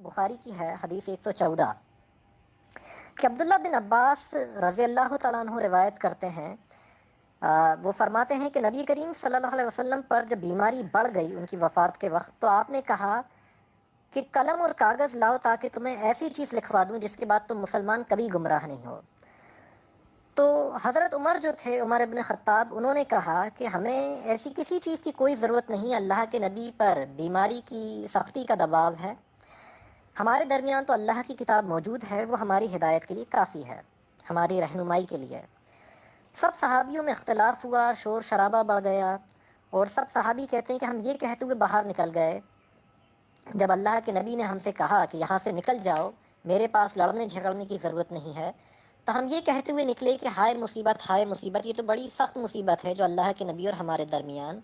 बुखारी की है हदीस 114 कि अब्दुल्ला बिन अब्बास रज़ी अल्लाह तआला अन्हु रिवायत करते हैं। वो फरमाते हैं कि नबी करीम सल्लल्लाहु अलैहि वसल्लम पर जब बीमारी बढ़ गई उनकी वफ़ात के वक्त, तो आपने कहा कि कलम और कागज़ लाओ ताकि तुम्हें ऐसी चीज़ लिखवा दूं जिसके बाद तुम मुसलमान कभी गुमराह नहीं हो। तो हज़रत उमर जो थे, उमर इब्न ख़त्ताब, उन्होंने कहा कि हमें ऐसी किसी चीज़ की कोई ज़रूरत नहीं, अल्लाह के नबी पर बीमारी की सख्ती का दबाव है, हमारे दरमियान तो अल्लाह की किताब मौजूद है, वो हमारी हिदायत के लिए काफ़ी है, हमारी रहनुमाई के लिए। सब सहाबियों में इख्तलाफ हुआ, शोर शराबा बढ़ गया और सब सहाबी कहते हैं कि हम ये कहते हुए बाहर निकल गए जब अल्लाह के नबी ने हमसे कहा कि यहाँ से निकल जाओ, मेरे पास लड़ने झगड़ने की ज़रूरत नहीं है, तो हम ये कहते हुए निकले कि हाय मुसीबत, ये तो बड़ी सख्त मुसीबत है जो अल्लाह के नबी और हमारे दरमियान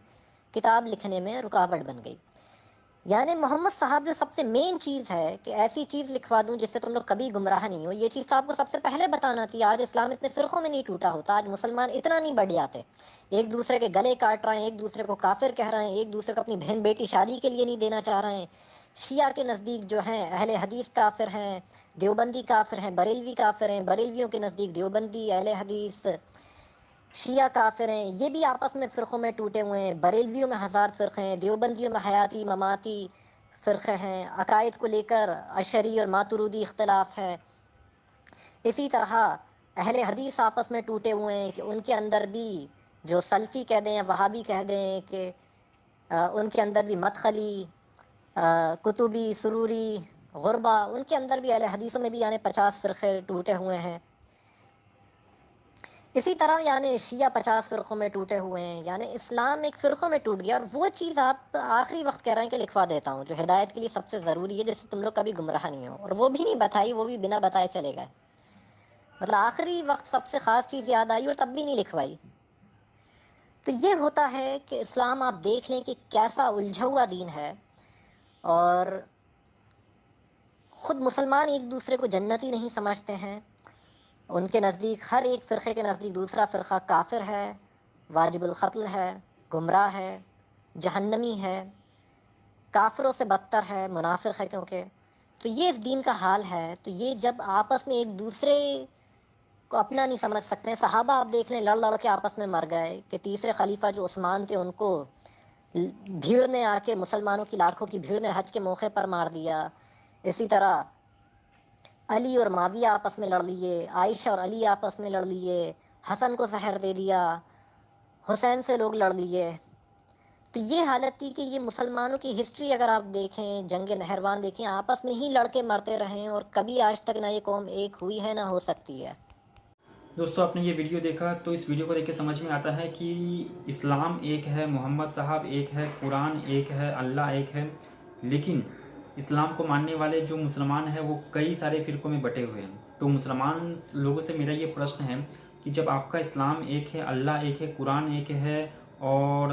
किताब लिखने में रुकावट बन गई। यानी मोहम्मद साहब जो सबसे मेन चीज़ है कि ऐसी चीज़ लिखवा दूं जिससे तुम लोग कभी गुमराह नहीं हो, ये चीज़ तो आपको सबसे पहले बताना थी। आज इस्लाम इतने फ़िरक़ों में नहीं टूटा होता, आज मुसलमान इतना नहीं बढ़ जाते, एक दूसरे के गले काट रहे हैं, एक दूसरे को काफिर कह रहे हैं, एक दूसरे को अपनी बहन बेटी शादी के लिए नहीं देना चाह रहे हैं। शिया के नज़दीक जो हैं अहले हदीस काफिर हैं, देवबंदी काफिर हैं, बरेलवी काफिर हैं, बरेलवियों के नज़दीक देवबंदी अहले हदीस शिया काफिर हैं, ये भी आपस में फ़िरक़ों में टूटे हुए हैं। बरेलवियों में हज़ार फ़िरक़े हैं, देवबंदियों में हयाती ममाती फ़िरक़े हैं, अकायद को लेकर अशरी और मातुरीदी इख्तलाफ है। इसी तरह अहले हदीस आपस में टूटे हुए हैं कि उनके अंदर भी जो सल्फ़ी कह दें या वहाबी कह दें कि उनके अंदर भी मदखली, कुतुबी, सुरूरी, गुरबा, उनके अंदर भी अहले हदीसों में भी यानी 50 फ़िरक़े टूटे हुए हैं। इसी तरह यानी शिया 50 फ़िरक़ों में टूटे हुए हैं, यानी इस्लाम एक फ़िरक़ों में टूट गया। और वो चीज़ आप आखिरी वक्त कह रहे हैं कि लिखवा देता हूँ जो हिदायत के लिए सबसे ज़रूरी है, जिससे तुम लोग कभी गुमराह नहीं हो, और वो भी नहीं बताई, वो भी बिना बताए चले गए। मतलब आखिरी वक्त सबसे ख़ास चीज़ याद आई और तब भी नहीं लिखवाई। तो ये होता है कि इस्लाम आप देख लें कि कैसा उलझा हुआ दीन है, और ख़ुद मुसलमान एक दूसरे को जन्नती नहीं समझते हैं। उनके नज़दीक हर एक फ़िरक़े के नज़दीक दूसरा फ़िरक़ा काफिर है, वाजिबुल क़त्ल है, गुमराह है, जहन्नमी है, काफिरों से बदतर है, मुनाफिक है। क्योंकि तो ये इस दीन का हाल है। तो ये जब आपस में एक दूसरे को अपना नहीं समझ सकते हैं, सहाबा आप देख लें लड़ लड़ के आपस में मर गए कि तीसरे खलीफा जो उस्मान थे उनको भीड़ ने आके, मुसलमानों की लाखों की भीड़ ने हज के मौके पर मार दिया। इसी तरह अली और माविया आपस में लड़ लिए, आयशा और अली आपस में लड़ लिए, हसन को जहर दे दिया, हुसैन से लोग लड़ लिए। तो ये हालत थी कि ये मुसलमानों की हिस्ट्री अगर आप देखें, जंग नहरवान देखें, आपस में ही लड़के मरते रहे और कभी आज तक ना ये कौम एक हुई है ना हो सकती है। दोस्तों, आपने ये वीडियो देखा तो इस वीडियो को देख के समझ में आता है कि इस्लाम एक है, मोहम्मद साहब एक है, कुरान एक है, अल्लाह एक है। लेकिन इस्लाम को मानने वाले जो मुसलमान हैं वो कई सारे फ़िरक़ों में बटे हुए हैं। तो मुसलमान लोगों से मेरा ये प्रश्न है कि जब आपका इस्लाम एक है, अल्लाह एक है, कुरान एक है और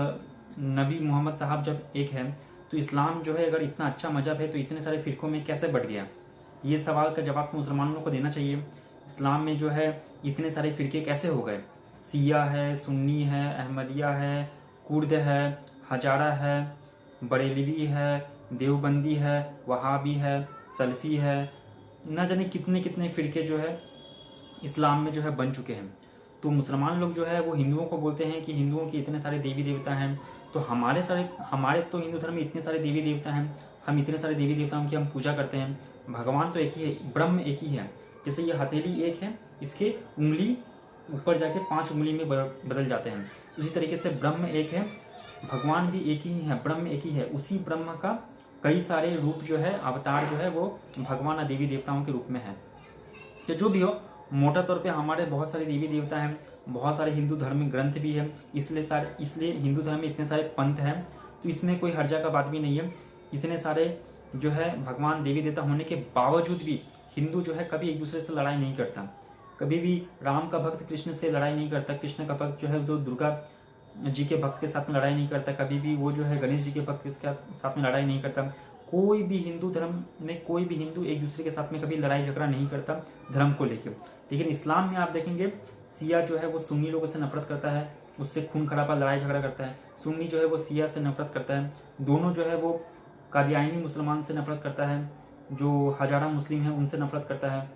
नबी मोहम्मद साहब जब एक है, तो इस्लाम जो है अगर इतना अच्छा मजहब है तो इतने सारे फ़िरक़ों में कैसे बट गया? ये सवाल का जवाब तो मुसलमानों को देना चाहिए। इस्लाम में जो है इतने सारे फ़िरके कैसे हो गए? सिया है, सुन्नी है, अहमदिया है, कुर्द है, हजारा है, बरेलवी है, देवबंदी है, वहाबी है, सल्फ़ी है, न जाने कितने कितने फ़िरके जो है इस्लाम में जो है बन चुके हैं। तो मुसलमान लोग जो है वो हिंदुओं को बोलते हैं कि हिंदुओं के इतने सारे देवी देवता हैं। तो हमारे तो हिंदू धर्म में इतने सारे देवी देवता हैं, हम इतने सारे देवी देवताओं की हम पूजा करते हैं। भगवान तो एक ही है, ब्रह्म एक ही है। जैसे ये हथेली एक है, इसके उंगली ऊपर जाके 5 उंगली में बदल जाते हैं। उसी तरीके से ब्रह्म एक है, भगवान भी एक ही है, ब्रह्म एक ही है। उसी ब्रह्म का कई सारे रूप जो है, अवतार जो है वो भगवान और देवी देवताओं के रूप में है। या जो भी हो, मोटा तौर पे हमारे बहुत सारे देवी देवता हैं, बहुत सारे हिंदू धर्म में ग्रंथ भी हैं, इसलिए हिंदू धर्म में इतने सारे पंथ हैं। तो इसमें कोई हर्जा का बात भी नहीं है। इतने सारे जो है भगवान देवी देवता होने के बावजूद भी हिंदू जो है कभी एक दूसरे से लड़ाई नहीं करता। कभी भी राम का भक्त कृष्ण से लड़ाई नहीं करता, कृष्ण का भक्त जो है जो दुर्गा जी के भक्त के साथ में लड़ाई नहीं करता, कभी भी वो जो है गणेश जी के भक्त के साथ में लड़ाई नहीं करता। कोई भी हिंदू धर्म में कोई भी हिंदू एक दूसरे के साथ में कभी लड़ाई झगड़ा नहीं करता धर्म को लेकर। लेकिन इस्लाम में आप देखेंगे सिया जो है वो सुन्नी लोगों से नफरत करता है, उससे खून खराबा लड़ाई झगड़ा करता है। सुन्नी जो है वो सिया से नफरत करता है। दोनों जो है वो कादियानी मुसलमान से नफरत करता है। जो हजारा मुस्लिम हैं उनसे नफरत करता है,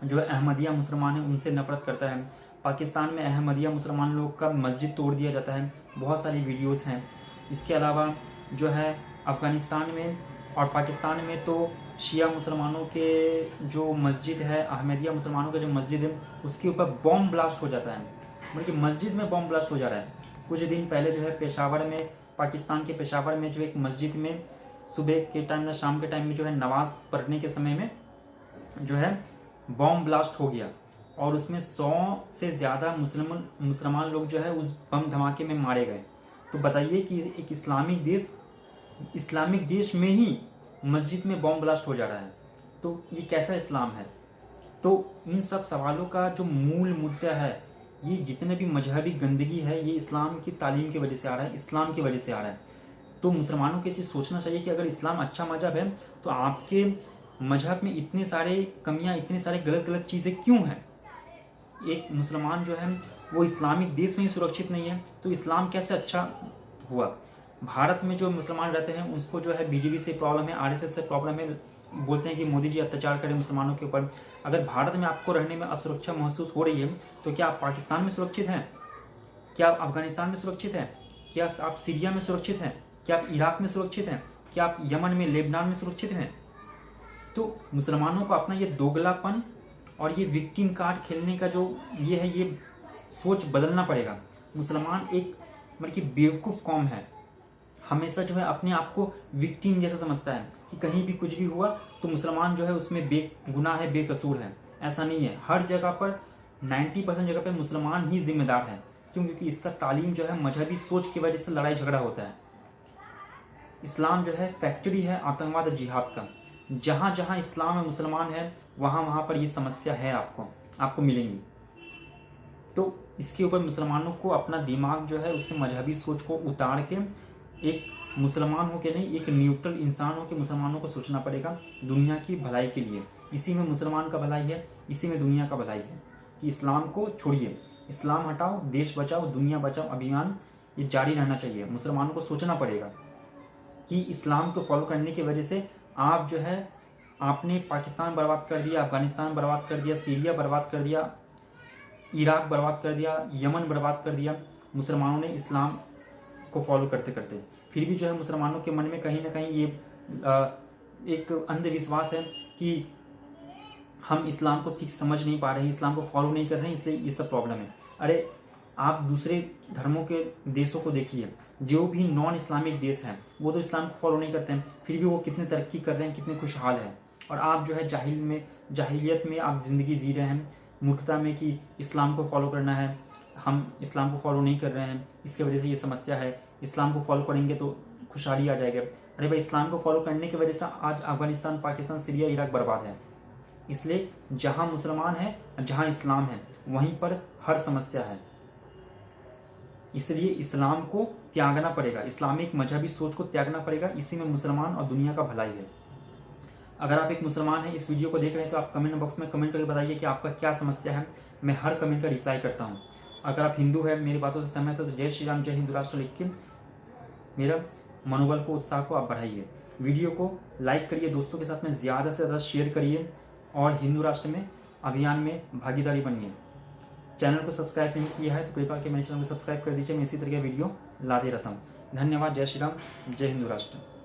जो अहमदिया मुसलमान हैं उनसे नफरत करता है। पाकिस्तान में अहमदिया मुसलमान लोग का मस्जिद तोड़ दिया जाता है, बहुत सारी वीडियोस हैं। इसके अलावा जो है अफ़गानिस्तान में और पाकिस्तान में तो शिया मुसलमानों के जो मस्जिद है, अहमदिया मुसलमानों का जो मस्जिद है उसके ऊपर बॉम्ब ब्लास्ट हो जाता है, बल्कि मस्जिद में बॉम्ब ब्लास्ट हो जा रहा है। कुछ दिन पहले जो है पेशावर में, पाकिस्तान के पेशावर में जो एक मस्जिद में सुबह के टाइम या शाम के टाइम में जो है नमाज पढ़ने के समय में जो है बॉम्ब ब्लास्ट हो गया और उसमें 100 से ज़्यादा मुसलमान लोग जो है उस बम धमाके में मारे गए। तो बताइए कि एक इस्लामिक देश में ही मस्जिद में बॉम्ब ब्लास्ट हो जा रहा है, तो ये कैसा इस्लाम है? तो इन सब सवालों का जो मूल मुद्दा है, ये जितने भी मजहबी गंदगी है, ये इस्लाम की तालीम की वजह से आ रहा है, इस्लाम की वजह से आ रहा है। तो मुसलमानों को ये चीज़ सोचना चाहिए कि अगर इस्लाम अच्छा मजहब है तो आपके मजहब में इतने सारे कमियां, इतने सारे गलत गलत चीज़ें क्यों हैं? एक मुसलमान जो है वो इस्लामिक देश में ही सुरक्षित नहीं है तो इस्लाम कैसे अच्छा हुआ? भारत में जो मुसलमान रहते हैं उसको जो है बीजेपी से प्रॉब्लम है, आरएसएस से प्रॉब्लम है, बोलते हैं कि मोदी जी अत्याचार करें मुसलमानों के ऊपर। अगर भारत में आपको रहने में असुरक्षा महसूस हो रही है तो क्या आप पाकिस्तान में सुरक्षित हैं? क्या आप अफगानिस्तान में सुरक्षित हैं? क्या आप सीरिया में सुरक्षित हैं? क्या आप इराक में सुरक्षित हैं? क्या आप यमन में, लेबनान में सुरक्षित हैं? तो मुसलमानों को अपना ये दोगलापन और ये विक्टिम कार्ड खेलने का जो ये है, ये सोच बदलना पड़ेगा। मुसलमान एक मतलब बेवकूफ़ कौम है, हमेशा जो है अपने आप को विक्टिम जैसा समझता है कि कहीं भी कुछ भी हुआ तो मुसलमान जो है उसमें बेगुनाह है, बेकसूर है। ऐसा नहीं है, हर जगह पर 90% जगह पर मुसलमान ही जिम्मेदार है। क्यों? क्योंकि इसका तालीम जो है मजहबी सोच की वजह से लड़ाई झगड़ा होता है। इस्लाम जो है फैक्ट्री है आतंकवाद और जिहाद का। जहाँ जहाँ इस्लाम में मुसलमान है वहाँ वहाँ पर ये समस्या है, आपको मिलेंगी। तो इसके ऊपर मुसलमानों को अपना दिमाग जो है उससे मजहबी सोच को उतार के एक मुसलमान हो के नहीं, एक न्यूट्रल इंसान हो के मुसलमानों को सोचना पड़ेगा दुनिया की भलाई के लिए। इसी में मुसलमान का भलाई है, इसी में दुनिया का भलाई है कि इस्लाम को छोड़िए, इस्लाम हटाओ, देश बचाओ, दुनिया बचाओ अभियान ये जारी रहना चाहिए। मुसलमानों को सोचना पड़ेगा कि इस्लाम को फॉलो करने की वजह से आप जो है आपने पाकिस्तान बर्बाद कर दिया, अफगानिस्तान बर्बाद कर दिया, सीरिया बर्बाद कर दिया, इराक बर्बाद कर दिया, यमन बर्बाद कर दिया, मुसलमानों ने इस्लाम को फॉलो करते करते। फिर भी जो है मुसलमानों के मन में कहीं ना कहीं ये एक अंधविश्वास है कि हम इस्लाम को ठीक समझ नहीं पा रहे हैं, इस्लाम को फॉलो नहीं कर रहे हैं, इसलिए ये सब प्रॉब्लम है। अरे आप दूसरे धर्मों के देशों को देखिए, जो भी नॉन इस्लामिक देश हैं वो तो इस्लाम को फॉलो नहीं करते हैं, फिर भी वो कितने तरक्की कर रहे हैं, कितने खुशहाल हैं। और आप जो है जाहिलियत में आप ज़िंदगी जी रहे हैं, मूर्खता में कि इस्लाम को फॉलो करना है, हम इस्लाम को फॉलो नहीं कर रहे हैं, इसकी वजह से ये समस्या है, इस्लाम को फॉलो करेंगे तो खुशहाली आ जाएगा। अरे भाई, इस्लाम को फॉलो करने की वजह से आज अफगानिस्तान, पाकिस्तान, सीरिया, इराक बर्बाद है। इसलिए जहाँ मुसलमान है, जहाँ इस्लाम है, वहीं पर हर समस्या है। इसलिए इस्लाम को त्यागना पड़ेगा, इस्लामिक मजहबी सोच को त्यागना पड़ेगा। इसी में मुसलमान और दुनिया का भलाई है। अगर आप एक मुसलमान हैं, इस वीडियो को देख रहे हैं, तो आप कमेंट बॉक्स में कमेंट करके बताइए कि आपका क्या समस्या है। मैं हर कमेंट का रिप्लाई करता हूँ। अगर आप हिंदू है, मेरी बातों से सहमत है, तो जय श्री राम, जय हिंदू राष्ट्र लिख के मेरा मनोबल को, उत्साह को आप बढ़ाइए। वीडियो को लाइक करिए, दोस्तों के साथ में ज़्यादा से ज़्यादा शेयर करिए और हिंदू राष्ट्र में अभियान में भागीदारी बनिए। चैनल को सब्सक्राइब नहीं किया है तो कृपया करके मेरे चैनल को सब्सक्राइब कर दीजिए। मैं इसी तरह का वीडियो लाते रहता हूँ। धन्यवाद। जय श्री राम, जय हिंदू राष्ट्र।